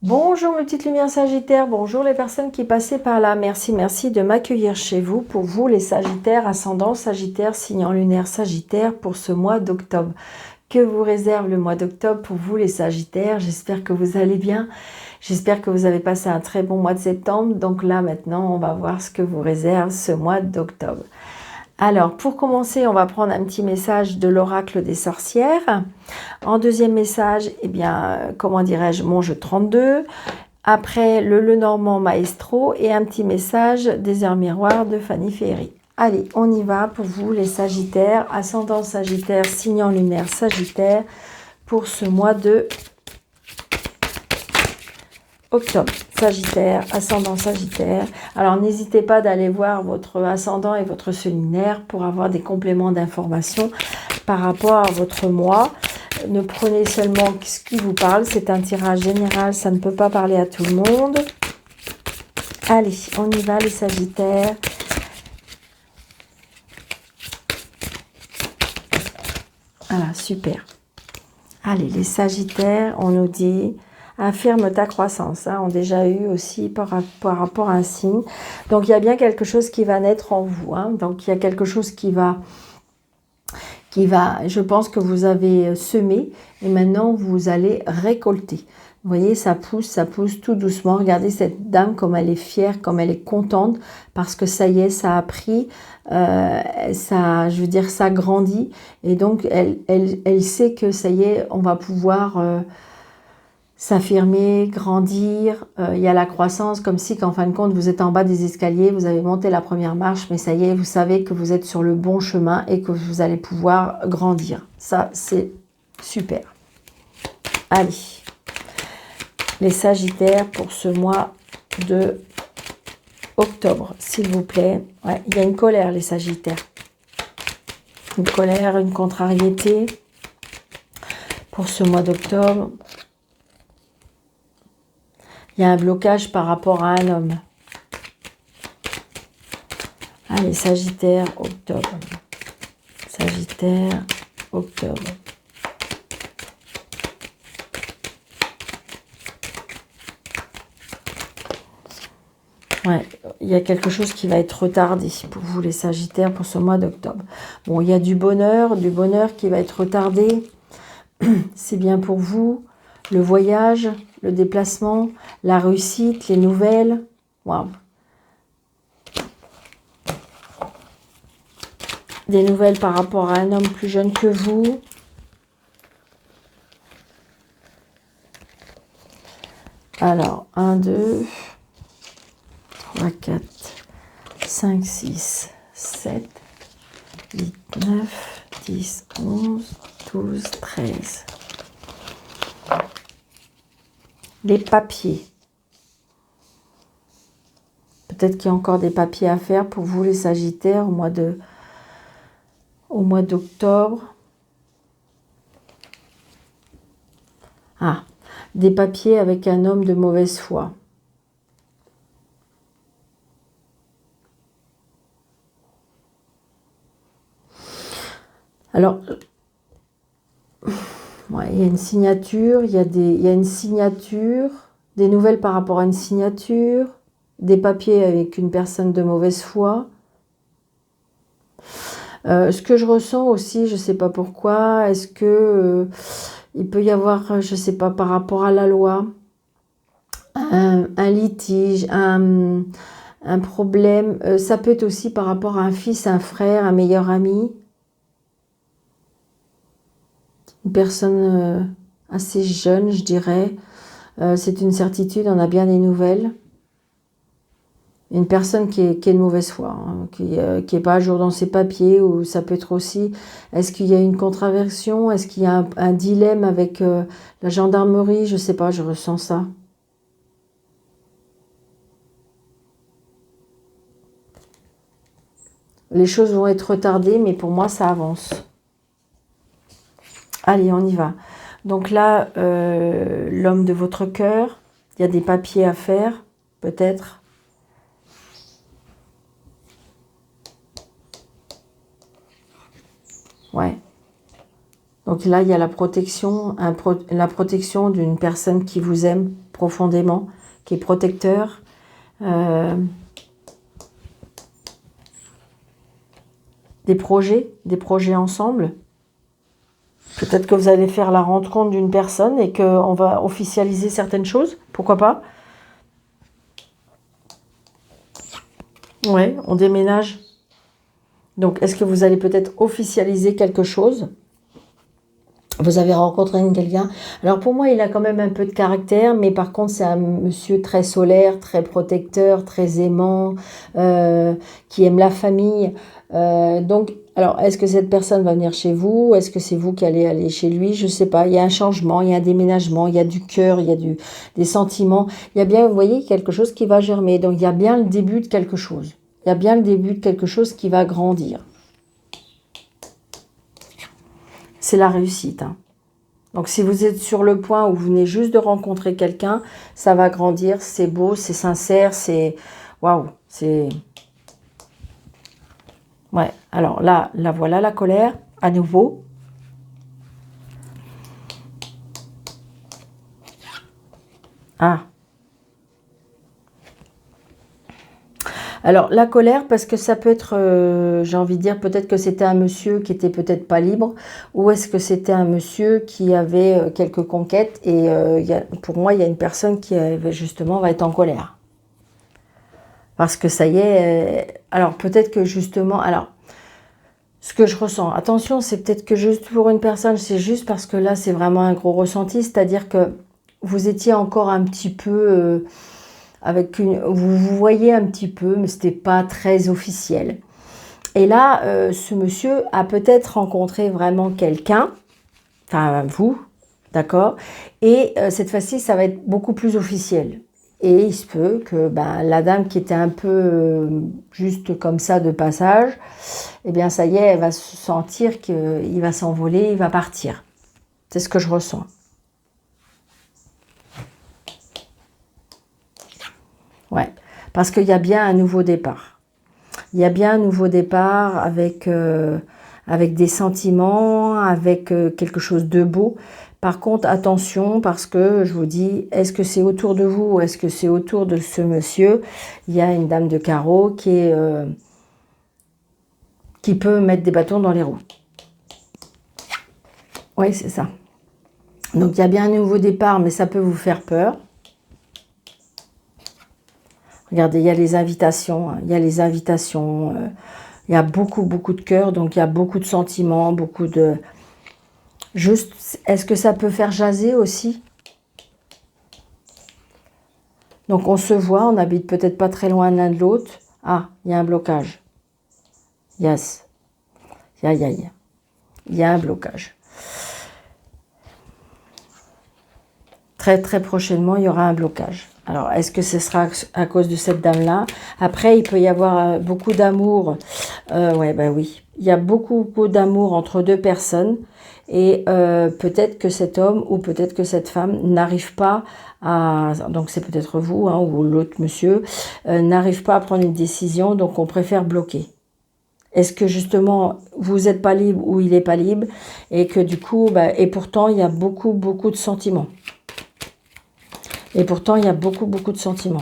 Bonjour mes petites lumières Sagittaires, bonjour les personnes qui passaient par là. Merci de m'accueillir chez vous. Pour vous les Sagittaires, ascendant Sagittaire, signe lunaire Sagittaire pour ce mois d'octobre. Que vous réserve le mois d'octobre pour vous les Sagittaires? J'espère que vous allez bien. J'espère que vous avez passé un très bon mois de septembre. Donc là maintenant, on va voir ce que vous réserve ce mois d'octobre. Alors, pour commencer, on va prendre un petit message de l'oracle des sorcières. En deuxième message, eh bien, comment dirais-je, mon jeu 32. Après, le Lenormand Maestro et un petit message des heures miroirs de Fanny Ferry. Allez, on y va pour vous les Sagittaires, ascendant Sagittaire, signe lunaire Sagittaire, pour ce mois de octobre. Sagittaire, ascendant Sagittaire. Alors, n'hésitez pas d'aller voir votre ascendant et votre signe lunaire pour avoir des compléments d'informations par rapport à votre mois. Ne prenez seulement ce qui vous parle. C'est un tirage général, ça ne peut pas parler à tout le monde. Allez, on y va les Sagittaires. Voilà, super. Allez, les Sagittaires, on nous dit... affirme ta croissance. On a déjà eu aussi par rapport à un signe. Donc, il y a bien quelque chose qui va naître en vous. Donc, il y a quelque chose qui va, je pense que vous avez semé et maintenant, vous allez récolter. Vous voyez, ça pousse tout doucement. Regardez cette dame, comme elle est fière, comme elle est contente parce que ça y est, ça a pris, ça, je veux dire, ça grandit. Et donc, elle sait que ça y est, on va pouvoir... s'affirmer, grandir, il y a la croissance, comme si qu'en fin de compte, vous êtes en bas des escaliers, vous avez monté la première marche, mais ça y est, vous savez que vous êtes sur le bon chemin et que vous allez pouvoir grandir. Ça, c'est super. Allez, les Sagittaires pour ce mois de octobre, s'il vous plaît. Ouais, il y a une colère, les Sagittaires. Une colère, une contrariété pour ce mois d'octobre. Il y a un blocage par rapport à un homme. Allez, Sagittaire, octobre. Sagittaire, octobre. Ouais, il y a quelque chose qui va être retardé pour vous, les Sagittaires, pour ce mois d'octobre. Bon, il y a du bonheur qui va être retardé. C'est bien pour vous. Le voyage, le déplacement, la réussite, les nouvelles. Waouh! Des nouvelles par rapport à un homme plus jeune que vous. Alors, 1, 2, 3, 4, 5, 6, 7, 8, 9, 10, 11, 12, 13. Les papiers. Peut-être qu'il y a encore des papiers à faire pour vous, les Sagittaires, au mois d'octobre. Ah, des papiers avec un homme de mauvaise foi. Alors, ouais, il y a une signature, il y a une signature, des nouvelles par rapport à une signature, des papiers avec une personne de mauvaise foi. Ce que je ressens aussi, je ne sais pas pourquoi, est-ce que il peut y avoir, je ne sais pas, par rapport à la loi, un litige, un problème. Ça peut être aussi par rapport à un fils, un frère, un meilleur ami. Une personne assez jeune, je dirais. C'est une certitude, on a bien des nouvelles. Une personne qui est de mauvaise foi, qui n'est pas à jour dans ses papiers, ou ça peut être aussi, est-ce qu'il y a une contraversion, est-ce qu'il y a un dilemme avec la gendarmerie, je ne sais pas, je ressens ça. Les choses vont être retardées, mais pour moi, ça avance. Allez, on y va. Donc là, l'homme de votre cœur, il y a des papiers à faire, peut-être. Ouais. Donc là, il y a la protection, la protection d'une personne qui vous aime profondément, qui est protecteur. Des projets ensemble. Peut-être que vous allez faire la rencontre d'une personne et qu'on va officialiser certaines choses. Pourquoi pas? Ouais, on déménage. Donc, est-ce que vous allez peut-être officialiser quelque chose? Vous avez rencontré quelqu'un. Alors, pour moi, il a quand même un peu de caractère, mais par contre, c'est un monsieur très solaire, très protecteur, très aimant, qui aime la famille. Donc, alors, est-ce que cette personne va venir chez vous? Est-ce que c'est vous qui allez aller chez lui? Je ne sais pas. Il y a un changement, il y a un déménagement, il y a du cœur, il y a des sentiments. Il y a bien, vous voyez, quelque chose qui va germer. Donc, il y a bien le début de quelque chose. Il y a bien le début de quelque chose qui va grandir. C'est la réussite. Hein. Donc, si vous êtes sur le point où vous venez juste de rencontrer quelqu'un, ça va grandir. C'est beau, c'est sincère, c'est... Waouh, c'est... Ouais, alors là, voilà la colère, à nouveau. Ah. Alors, la colère, parce que ça peut être, j'ai envie de dire, peut-être que c'était un monsieur qui était peut-être pas libre, ou est-ce que c'était un monsieur qui avait quelques conquêtes, et pour moi, il y a une personne qui, justement, va être en colère. Parce que ça y est, alors peut-être que justement, alors, ce que je ressens, attention, c'est peut-être que juste pour une personne, c'est juste parce que là, c'est vraiment un gros ressenti, c'est-à-dire que vous étiez encore un petit peu... vous voyez un petit peu, mais c'était pas très officiel. Et là, ce monsieur a peut-être rencontré vraiment quelqu'un, enfin vous, d'accord. Et cette fois-ci, ça va être beaucoup plus officiel. Et il se peut que la dame qui était un peu juste comme ça de passage, eh bien ça y est, elle va se sentir qu'il va s'envoler, il va partir. C'est ce que je ressens. Ouais, parce qu'il y a bien un nouveau départ. Il y a bien un nouveau départ avec des sentiments, avec quelque chose de beau. Par contre, attention, parce que je vous dis, est-ce que c'est autour de vous ou est-ce que c'est autour de ce monsieur? Il y a une dame de carreau qui peut mettre des bâtons dans les roues. Oui, c'est ça. Donc, il y a bien un nouveau départ, mais ça peut vous faire peur. Regardez, il y a les invitations, il y a les invitations, il y a beaucoup de cœur, donc il y a beaucoup de sentiments, beaucoup de... Juste, est-ce que ça peut faire jaser aussi? Donc on se voit, on habite peut-être pas très loin l'un de l'autre. Ah, il y a un blocage. Yes. Il y a un blocage. Très prochainement, il y aura un blocage. Alors, est-ce que ce sera à cause de cette dame-là? Après, il peut y avoir beaucoup d'amour. Oui. Il y a beaucoup d'amour entre deux personnes. Et peut-être que cet homme ou peut-être que cette femme n'arrive pas à... Donc, c'est peut-être vous ou l'autre monsieur, n'arrive pas à prendre une décision. Donc, on préfère bloquer. Est-ce que justement, vous n'êtes pas libre ou il n'est pas libre? Et que du coup, et pourtant, il y a beaucoup de sentiments. Et pourtant, il y a beaucoup de sentiments.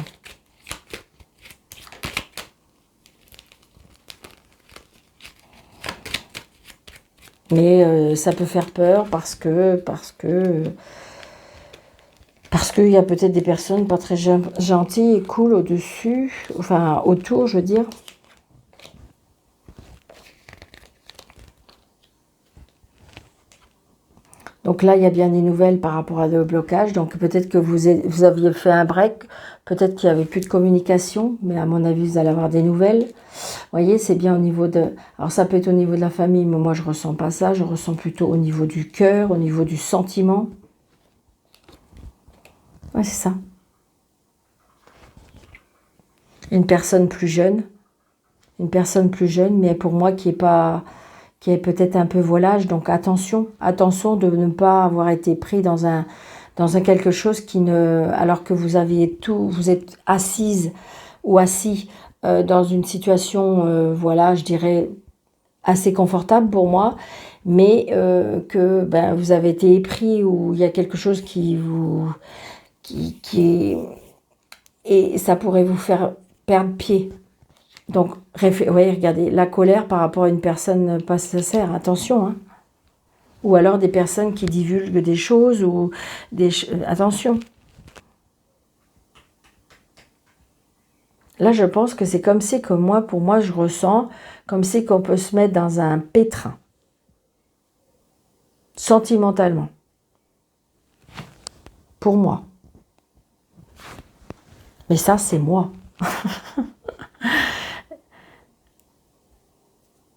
Mais ça peut faire peur parce que il y a peut-être des personnes pas très gentilles et cool au-dessus, enfin autour, je veux dire. Donc là, il y a bien des nouvelles par rapport à le blocage. Donc peut-être que vous aviez fait un break, peut-être qu'il n'y avait plus de communication, mais à mon avis, vous allez avoir des nouvelles. Vous voyez, c'est bien au niveau de... Alors ça peut être au niveau de la famille, mais moi je ne ressens pas ça. Je ressens plutôt au niveau du cœur, au niveau du sentiment. Ouais, c'est ça. Une personne plus jeune. Une personne plus jeune, mais pour moi qui est peut-être un peu volage. Donc attention de ne pas avoir été pris dans un quelque chose qui ne... Alors que vous aviez tout, vous êtes assise ou assis dans une situation, voilà, je dirais, assez confortable pour moi, mais que ben, vous avez été épris ou il y a quelque chose qui vous... qui et ça pourrait vous faire perdre pied. Donc, voyez, regardez, la colère par rapport à une personne pas sincère, attention, hein. Ou alors des personnes qui divulguent des choses ou des... attention. Là, je pense que c'est comme c'est que moi, pour moi, je ressens comme c'est qu'on peut se mettre dans un pétrin. Sentimentalement. Pour moi. Mais ça, c'est moi.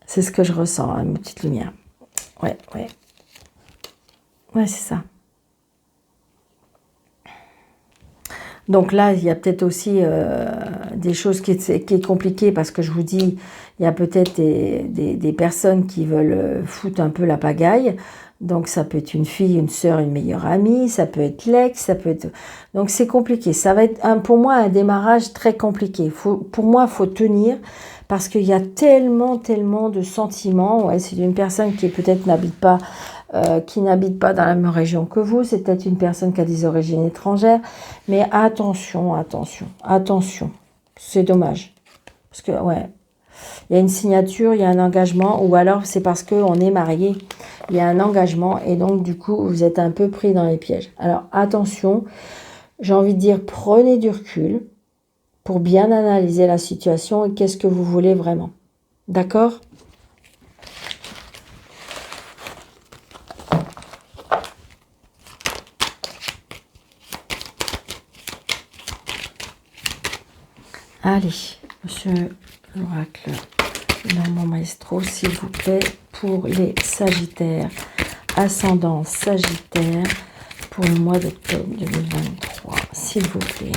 C'est ce que je ressens, hein, une petite lumière. Ouais, ouais. Ouais, c'est ça. Donc là, il y a peut-être aussi des choses qui est compliquées parce que je vous dis, il y a peut-être des personnes qui veulent foutre un peu la pagaille. Donc ça peut être une fille, une sœur, une meilleure amie, ça peut être l'ex, ça peut être... Donc c'est compliqué. Ça va être pour moi un démarrage très compliqué. Pour moi, il faut tenir parce qu'il y a tellement, tellement de sentiments. Ouais, c'est une personne qui peut-être n'habite pas dans la même région que vous. C'est peut-être une personne qui a des origines étrangères. Mais attention, attention, attention. C'est dommage. Parce que, ouais, il y a une signature, il y a un engagement, ou alors c'est parce qu'on est marié. Il y a un engagement et donc du coup, vous êtes un peu pris dans les pièges. Alors, attention, j'ai envie de dire, prenez du recul pour bien analyser la situation et qu'est-ce que vous voulez vraiment. D'accord ? Allez, monsieur l'oracle, Normand Maestro, s'il vous plaît, pour les Sagittaires, ascendant Sagittaire, pour le mois d'octobre 2023, s'il vous plaît,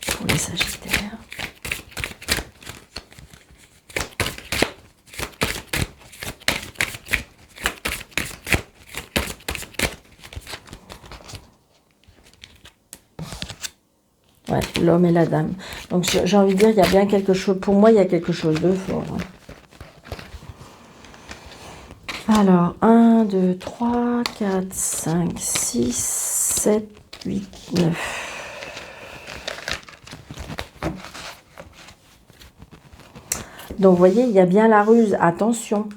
pour les Sagittaires. Ouais, l'homme et la dame. Donc j'ai envie de dire, il y a bien quelque chose, pour moi, il y a quelque chose de fort. Hein. Alors, 1, 2, 3, 4, 5, 6, 7, 8, 9. Donc, vous voyez, il y a bien la ruse. Attention,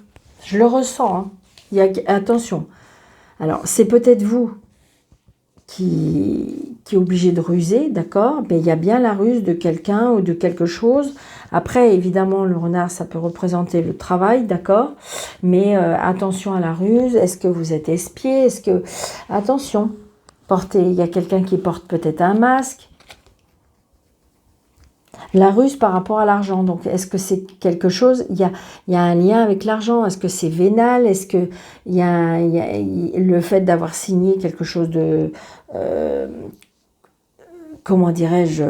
je le ressens. Hein. Attention. Alors, c'est peut-être vous qui est obligé de ruser, d'accord, mais il y a bien la ruse de quelqu'un ou de quelque chose. Après, évidemment, le renard, ça peut représenter le travail, d'accord, mais attention à la ruse. Est-ce que vous êtes espié? Est-ce que... Attention, il y a quelqu'un qui porte peut-être un masque. La ruse par rapport à l'argent, donc est-ce que c'est quelque chose, il y a un lien avec l'argent, est-ce que c'est vénal, est-ce que il y a le fait d'avoir signé quelque chose de, comment dirais-je,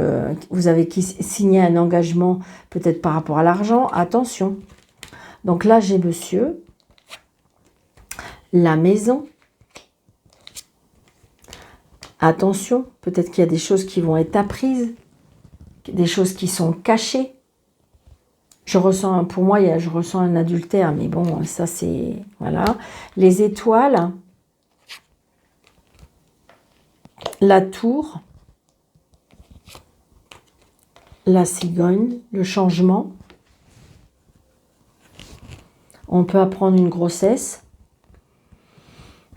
vous avez signé un engagement peut-être par rapport à l'argent, attention. Donc là j'ai monsieur, la maison, attention, peut-être qu'il y a des choses qui vont être apprises, des choses qui sont cachées. Je ressens, pour moi, je ressens un adultère, mais bon, ça c'est... Voilà. Les étoiles, la tour, la cigogne, le changement. On peut apprendre une grossesse.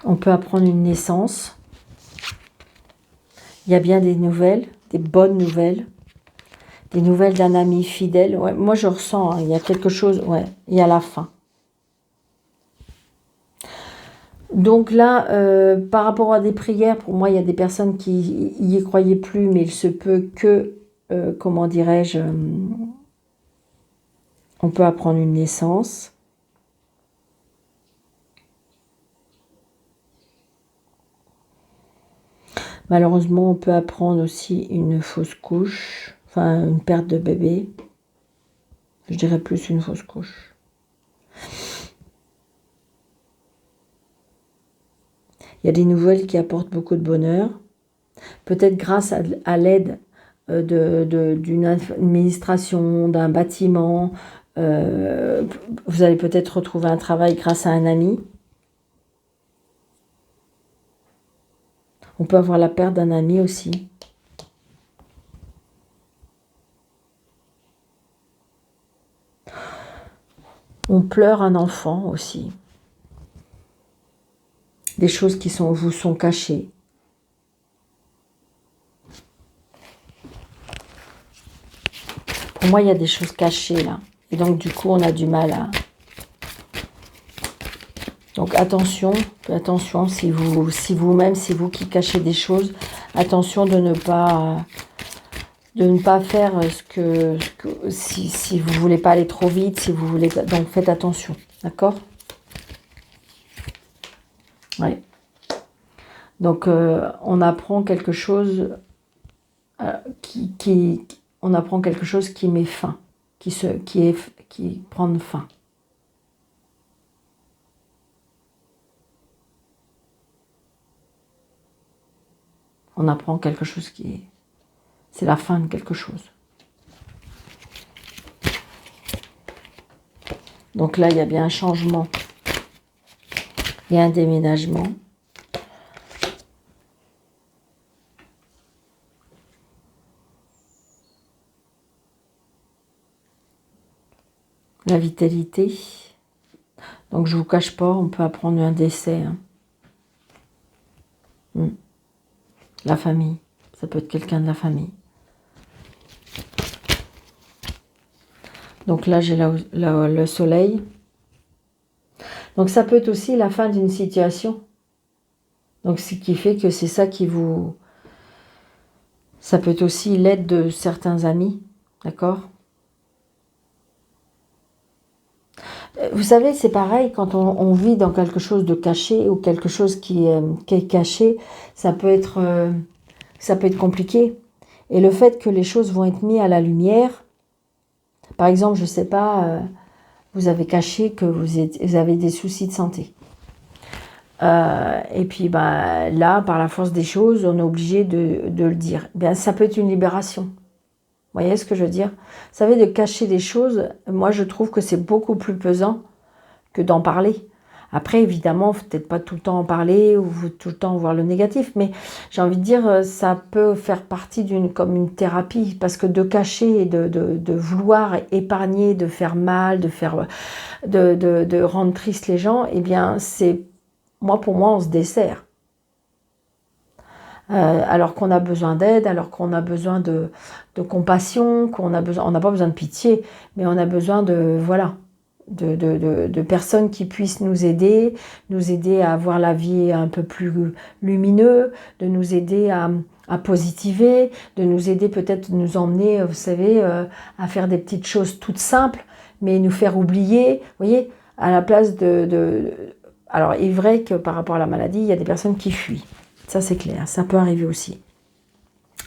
On peut apprendre une naissance. Il y a bien des nouvelles, des bonnes nouvelles. Des nouvelles d'un ami fidèle. Ouais, moi, je ressens, hein, il y a quelque chose, ouais, il y a la fin. Donc là, par rapport à des prières, pour moi, il y a des personnes qui y croyaient plus, mais il se peut que, comment dirais-je, on peut apprendre une naissance. Malheureusement, on peut apprendre aussi une fausse couche. Enfin, une perte de bébé. Je dirais plus une fausse couche. Il y a des nouvelles qui apportent beaucoup de bonheur. Peut-être grâce à l'aide d'une administration, d'un bâtiment, Vous allez peut-être retrouver un travail grâce à un ami. On peut avoir la perte d'un ami aussi. On pleure un enfant aussi. Des choses qui vous sont cachées. Pour moi, il y a des choses cachées là. Et donc, du coup, on a du mal à... Donc, attention, si vous-même, c'est vous qui cachez des choses, attention de ne pas faire si vous voulez pas aller trop vite, si vous voulez... Donc, faites attention, d'accord? Ouais. Donc, on apprend quelque chose on apprend quelque chose qui met fin, qui prend fin. On apprend quelque chose c'est la fin de quelque chose. Donc là, il y a bien un changement. Il y a un déménagement. La vitalité. Donc je vous cache pas, on peut apprendre un décès. Hein. La famille. Ça peut être quelqu'un de la famille. Donc là, j'ai le soleil. Donc ça peut être aussi la fin d'une situation. Donc ce qui fait que c'est ça qui vous... Ça peut être aussi l'aide de certains amis. D'accord ? Vous savez, c'est pareil, quand on vit dans quelque chose de caché ou quelque chose qui est caché, ça peut être compliqué. Et le fait que les choses vont être mises à la lumière, par exemple, je ne sais pas, vous avez caché que vous avez des soucis de santé. Et puis là, par la force des choses, on est obligé de le dire. Bien, ça peut être une libération. Vous voyez ce que je veux dire? Vous savez, de cacher des choses, moi je trouve que c'est beaucoup plus pesant que d'en parler. Après, évidemment, faut peut-être pas tout le temps en parler ou tout le temps voir le négatif, mais j'ai envie de dire, ça peut faire partie comme une thérapie, parce que de cacher et de vouloir épargner, de faire mal, de rendre triste les gens, eh bien, pour moi, on se dessert. Alors qu'on a besoin d'aide, alors qu'on a besoin de compassion, on n'a pas besoin de pitié, mais on a besoin de personnes qui puissent nous aider à avoir la vie un peu plus lumineuse, de nous aider à positiver, de nous aider peut-être, de nous emmener, vous savez, à faire des petites choses toutes simples, mais nous faire oublier, vous voyez, à la place Alors, il est vrai que par rapport à la maladie, il y a des personnes qui fuient. Ça, c'est clair, ça peut arriver aussi.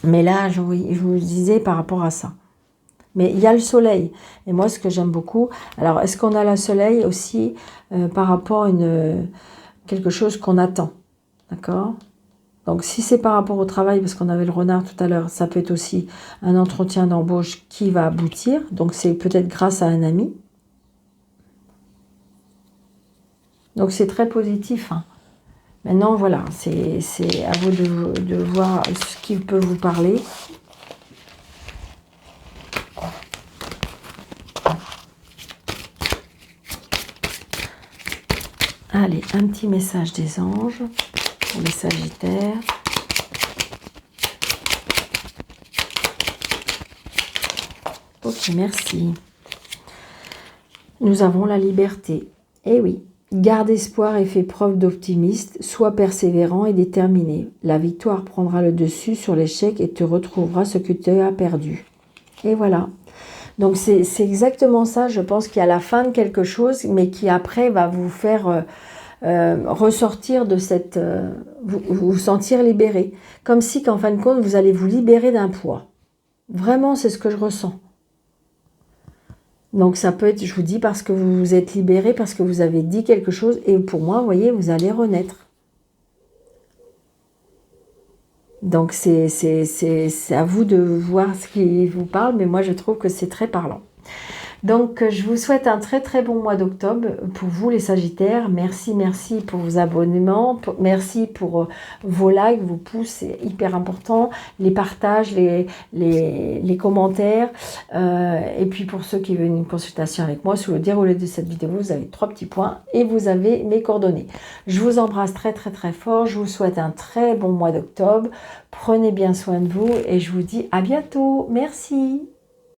Mais là, je vous disais par rapport à ça. Mais il y a le soleil. Et moi, ce que j'aime beaucoup... Alors, est-ce qu'on a le soleil aussi par rapport à quelque chose qu'on attend? D'accord? Donc, si c'est par rapport au travail, parce qu'on avait le renard tout à l'heure, ça peut être aussi un entretien d'embauche qui va aboutir. Donc, c'est peut-être grâce à un ami. Donc, c'est très positif, hein. Maintenant, voilà, c'est à vous de voir ce qui peut vous parler. Allez, un petit message des anges pour les Sagittaires. Ok, merci. Nous avons la liberté. Eh oui. Garde espoir et fais preuve d'optimisme, sois persévérant et déterminé. La victoire prendra le dessus sur l'échec et te retrouvera ce que tu as perdu. Et voilà. Donc c'est exactement ça, je pense qu'il y a la fin de quelque chose, mais qui après va vous faire ressortir de cette... vous sentir libéré. Comme si qu'en fin de compte, vous allez vous libérer d'un poids. Vraiment, c'est ce que je ressens. Donc ça peut être, je vous dis, parce que vous vous êtes libéré, parce que vous avez dit quelque chose. Et pour moi, vous voyez, vous allez renaître. Donc c'est à vous de voir ce qui vous parle. Mais moi, je trouve que c'est très parlant. Donc, je vous souhaite un très très bon mois d'octobre pour vous les Sagittaires. Merci, merci pour vos abonnements. Merci pour vos likes, vos pouces, c'est hyper important. Les partages, les commentaires. Et puis pour ceux qui veulent une consultation avec moi, sous le déroulé de cette vidéo, vous avez 3 petits points et vous avez mes coordonnées. Je vous embrasse très très très fort. Je vous souhaite un très bon mois d'octobre. Prenez bien soin de vous et je vous dis à bientôt. Merci.